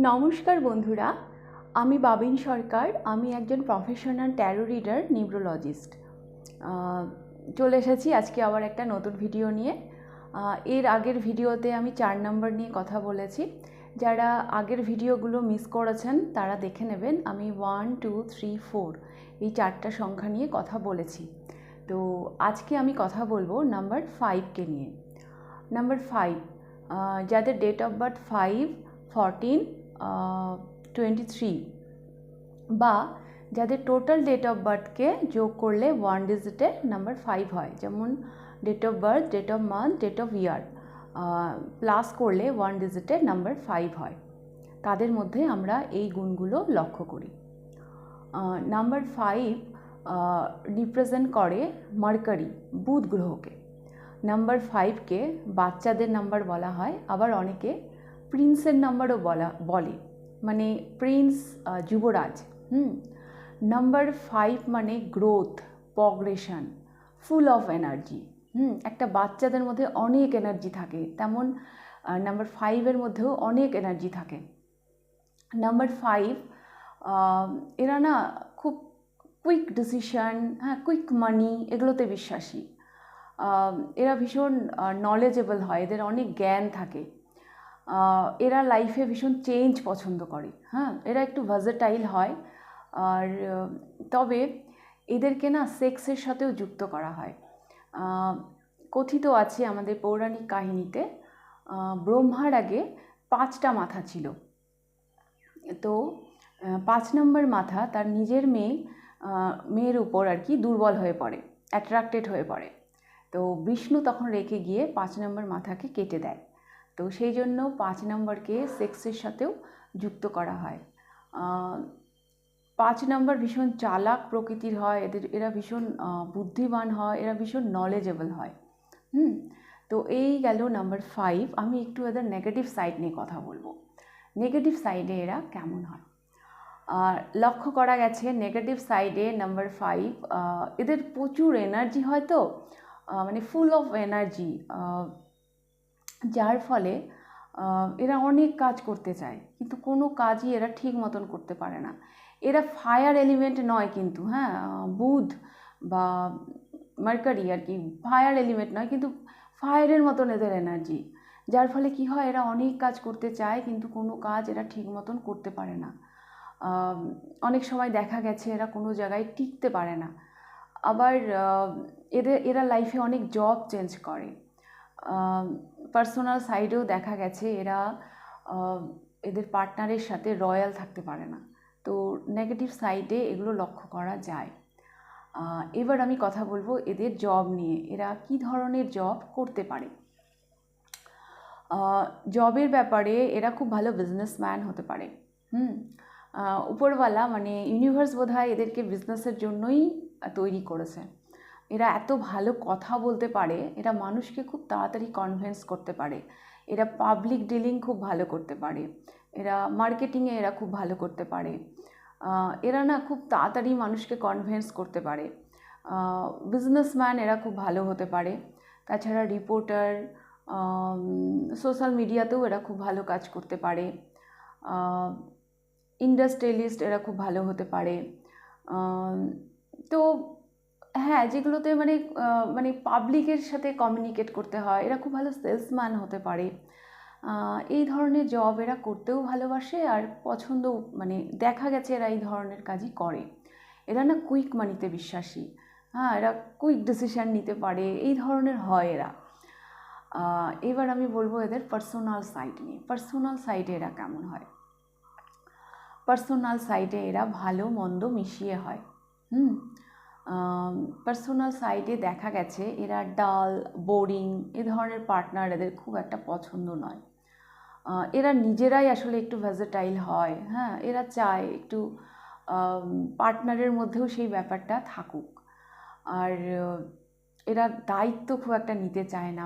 নমস্কার বন্ধুরা, আমি বাবিন সরকার। আমি একজন প্রফেশনাল ট্যারো রিডার, নিউরোলজিস্ট। চলে এসেছি আজকে আবার একটা নতুন ভিডিও নিয়ে। এর আগের ভিডিওতে আমি 4 নম্বর নিয়ে কথা বলেছি। যারা আগের ভিডিওগুলো মিস করেছেন তারা দেখে নেবেন। আমি 1, 2, 3, 4 এই 4টা সংখ্যা নিয়ে কথা বলেছি। তো আজকে আমি কথা বলবো নাম্বার 5কে নিয়ে। নাম্বার 5, যাদের ডেট অফ বার্থ 5, 14, 23 বা যাদের টোটাল ডেট অফ বার্থকে যোগ করলে 1 ডিজিটে নাম্বার 5 হয়, যেমন date of birth, date of month, date of year plus করলে 1 ডিজিটে নাম্বার 5 হয়। তাদের মধ্যে আমরা এই গুণগুলো লক্ষ্য করি। নাম্বার 5 রিপ্রেজেন্ট করে মার্কারি, বুধ গ্রহকে। নাম্বার 5কে বাচ্চাদের নাম্বার বলা হয়, আবার অনেকে প্রিন্সের নাম্বারও বলে, মানে প্রিন্স, যুবরাজ। নাম্বার 5 মানে growth, progression, full of energy. একটা বাচ্চাদের মধ্যে অনেক এনার্জি থাকে, তেমন নাম্বার 5-এর মধ্যেও অনেক এনার্জি থাকে। নাম্বার 5 এরা না খুব কুইক ডিসিশন, কুইক মানি, এগুলোতে বিশ্বাসী। এরা ভীষণ নলেজেবল হয়, এদের অনেক জ্ঞান থাকে। এরা লাইফে ভীষণ চেঞ্জ পছন্দ করে। এরা একটু ভার্সেটাইল হয়। আর তবে এদেরকে না সেক্সের সাথেও যুক্ত করা হয়। কথিত আছে আমাদের পৌরাণিক কাহিনীতে, ব্রহ্মার আগে 5টা মাথা ছিল। তো 5 নম্বর মাথা তার নিজের মেয়ের উপর আর কি দুর্বল হয়ে পড়ে, অ্যাট্রাক্টেড হয়ে পড়ে। তো বিষ্ণু তখন রেখে গিয়ে 5 নম্বর মাথাকে কেটে দেয়। তো সেই জন্য 5 নম্বরকে সেক্সের সাথেও যুক্ত করা হয়। 5 নম্বর ভীষণ চালাক প্রকৃতির হয়, এরা ভীষণ বুদ্ধিমান হয়, এরা ভীষণ নলেজেবল হয়। তো এই গেল নাম্বার 5। আমি একটু এদের নেগেটিভ সাইড নিয়ে কথা বলবো। নেগেটিভ সাইডে এরা কেমন হয়। আর লক্ষ্য করা গেছে নেগেটিভ সাইডে নাম্বার 5 এদের প্রচুর এনার্জি হয়, তো মানে ফুল অফ এনার্জি, যার ফলে এরা অনেক কাজ করতে চায়, কিন্তু কোনো কাজই এরা ঠিক মতন করতে পারে না। এরা ফায়ার এলিমেন্ট নয় কিন্তু, বুধ বা মার্কারি আর কি ফায়ার এলিমেন্ট নয়, কিন্তু ফায়ারের মতন এদের এনার্জি, যার ফলে কি হয়, এরা অনেক কাজ করতে চায় কিন্তু কোনো কাজ এরা ঠিক মতন করতে পারে না। অনেক সময় দেখা গেছে এরা কোনো জায়গায় টিকতে পারে না। আবার এরা লাইফে অনেক জব চেঞ্জ করে। পার্সোনাল সাইডেও দেখা গেছে এরা এদের পার্টনারের সাথে রয়্যাল থাকতে পারে না। তো নেগেটিভ সাইডে এগুলো লক্ষ্য করা যায়। এবার আমি কথা বলবো এদের জব নিয়ে, এরা কি ধরনের জব করতে পারে। জবের ব্যাপারে এরা খুব ভালো বিজনেসম্যান হতে পারে। উপরওয়ালা মানে ইউনিভার্স বোধহয় এদেরকে বিজনেসের জন্যই তৈরি করেছে। এরা এত ভালো কথা বলতে পারে, এরা মানুষকে খুব তাড়াতাড়ি কনভিন্স করতে পারে, এরা পাবলিক ডিলিং খুব ভালো করতে পারে, এরা মার্কেটিংয়ে এরা খুব ভালো করতে পারে, এরা না খুব তাড়াতাড়ি মানুষকে কনভিন্স করতে পারে। বিজনেসম্যান এরা খুব ভালো হতে পারে। তাছাড়া রিপোর্টার, সোশ্যাল মিডিয়াতেও এরা খুব ভালো কাজ করতে পারে। ইন্ডাস্ট্রিয়ালিস্ট এরা খুব ভালো হতে পারে। তো যেগুলোতে মানে পাবলিকের সাথে কমিউনিকেট করতে হয়, এরা খুব ভালো সেলসম্যান হতে পারে। এই ধরনের জব এরা করতেও ভালোবাসে, আর পছন্দ, মানে দেখা গেছে এরা এই ধরনের কাজই করে। এরা না কুইক মানিতে বিশ্বাসী, এরা কুইক ডিসিশন নিতে পারে, এই ধরনের হয় এরা। এবার আমি বলবো এদের পার্সোনাল সাইড নিয়ে। পার্সোনাল সাইডে এরা কেমন হয়। পার্সোনাল সাইডে এরা ভালো মন্দ মিশিয়ে হয়। পার্সোনাল সাইডে দেখা গেছে এরা ডাল, বোরিং এ ধরনের পার্টনার এদের খুব একটা পছন্দ নয়। এরা নিজেরাই আসলে একটু ভার্সেটাইল হয়। এরা চায় একটু পার্টনারের মধ্যেও সেই ব্যাপারটা থাকুক। আর এরা দায়িত্ব খুব একটা নিতে চায় না।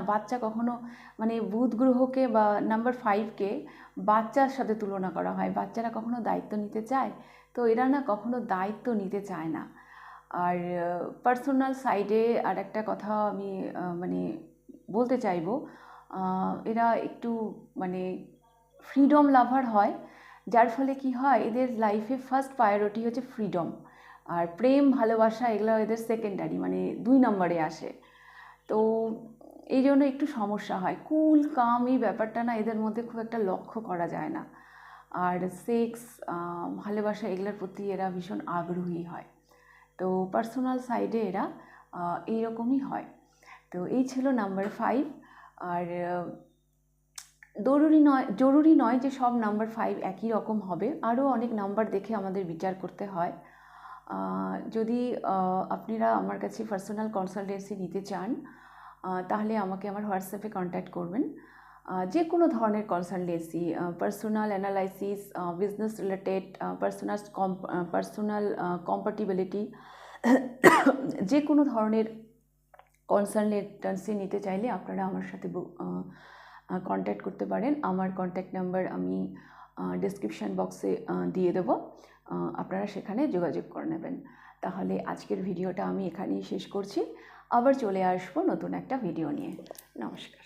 বাচ্চা কখনো, মানে বুধ গ্রহকে বা নাম্বার 5কে বাচ্চার সাথে তুলনা করা হয়, বাচ্চারা কখনো দায়িত্ব নিতে চায়, তো এরা না কখনো দায়িত্ব নিতে চায় না। আর পার্সোনাল সাইডে আর একটা কথা আমি মানে বলতে চাইবো, এরা একটু মানে ফ্রিডম লাভার হয়, যার ফলে কি হয় এদের লাইফে ফার্স্ট প্রায়োরিটি হচ্ছে ফ্রিডম, আর প্রেম ভালোবাসা এগুলো এদের সেকেন্ডারি, মানে 2 নম্বরে আসে। তো এই জন্য একটু সমস্যা হয়, কুল কাম এই ব্যাপারটা না এদের মধ্যে খুব একটা লক্ষ্য করা যায় না। আর সেক্স, ভালোবাসা এগুলোর প্রতি এরা ভীষণ আগ্রহী হয়। তো পার্সোনাল সাইডে এরা এইরকমই হয়। তো এই ছিল নাম্বার 5। আর জরুরি নয় যে সব নাম্বার 5 একই রকম হবে, আরও অনেক নাম্বার দেখে আমাদের বিচার করতে হয়। যদি আপনারা আমার কাছে পার্সোনাল কনসালটেন্সি নিতে চান, তাহলে আমাকে আমার হোয়াটসঅ্যাপে কন্ট্যাক্ট করবেন। যে কোনো ধরনের consultancy, personal analysis, business related, personal compatibility, যে কোনো ধরনের কনসালটেন্সি নিতে চাইলে আপনারা আমার সাথে কন্ট্যাক্ট করতে পারেন। আমার কন্ট্যাক্ট নাম্বার আমি ডেসক্রিপশান বক্সে দিয়ে দেবো, আপনারা সেখানে যোগাযোগ করে নেবেন। তাহলে আজকের ভিডিওটা আমি এখানেই শেষ করছি, আবার চলে আসবো নতুন একটা ভিডিও নিয়ে। নমস্কার।